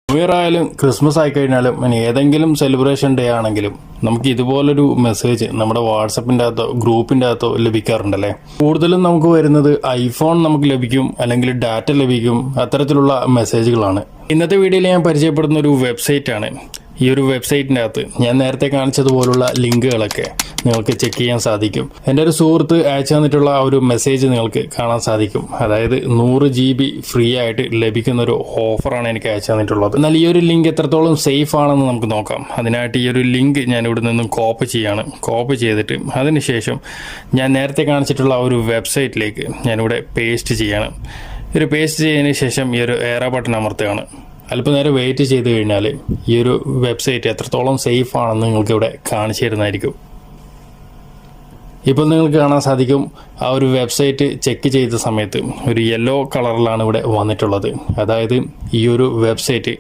New year ആയാലും Christmas ആയി കഴിഞ്ഞാലും ഇനി ഏതെങ്കിലും സെലിബ്രേഷൻ ഡേ ആണെങ്കിലും നമുക്ക് ഇതുപോലൊരു മെസ്സേജ് നമ്മുടെ വാട്സപ്പിൻ്റെ അകത്തോ ഗ്രൂപ്പിൻ്റെ അകത്തോ ലഭിക്കാറുണ്ടല്ലേ. കൂടുതലും നമുക്ക് വരുന്നത് ഐഫോൺ നമുക്ക് ലഭിക്കും, അല്ലെങ്കിൽ ഡാറ്റ ലഭിക്കും, അത്തരത്തിലുള്ള മെസ്സേജുകളാണ്. ഇന്നത്തെ വീഡിയോയിൽ ഞാൻ പരിചയപ്പെടുന്ന ഒരു വെബ്സൈറ്റ് ആണ്. ഈ ഒരു വെബ്സൈറ്റിൻ്റെ അകത്ത് ഞാൻ നേരത്തെ കാണിച്ചതുപോലുള്ള ലിങ്കുകളൊക്കെ നിങ്ങൾക്ക് ചെക്ക് ചെയ്യാൻ സാധിക്കും. എൻ്റെ ഒരു സുഹൃത്ത് അയച്ചു തന്നിട്ടുള്ള ആ ഒരു മെസ്സേജ് നിങ്ങൾക്ക് കാണാൻ സാധിക്കും. അതായത് 100 GB ഫ്രീ ആയിട്ട് ലഭിക്കുന്ന ഒരു ഓഫറാണ് എനിക്ക് അയച്ചു തന്നിട്ടുള്ളത്. എന്നാൽ ഈ ഒരു ലിങ്ക് എത്രത്തോളം സേഫ് ആണെന്ന് നമുക്ക് നോക്കാം. അതിനായിട്ട് ഈ ഒരു ലിങ്ക് ഞാൻ ഇവിടെ നിന്നും കോപ്പി ചെയ്തിട്ട് അതിനുശേഷം ഞാൻ നേരത്തെ കാണിച്ചിട്ടുള്ള ആ ഒരു വെബ്സൈറ്റിലേക്ക് ഞാനിവിടെ പേസ്റ്റ് ചെയ്യാണ്. ഒരു പേസ്റ്റ് ചെയ്തതിന് ശേഷം ഈ ഒരു ഏറോ ബട്ടൺ അമർത്തുകയാണ്. അല്പനേരം വെയിറ്റ് ചെയ്ത് കഴിഞ്ഞാൽ ഈ ഒരു വെബ്സൈറ്റ് എത്രത്തോളം സേഫ് ആണെന്ന് നിങ്ങൾക്ക് ഇവിടെ കാണിച്ചു തരുന്നതായിരിക്കും. ഇപ്പോൾ നിങ്ങൾക്ക് കാണാൻ സാധിക്കും, ആ ഒരു വെബ്സൈറ്റ് ചെക്ക് ചെയ്ത സമയത്ത് ഒരു യെല്ലോ കളറിലാണ് ഇവിടെ വന്നിട്ടുള്ളത്. അതായത് ഈ ഒരു വെബ്സൈറ്റ്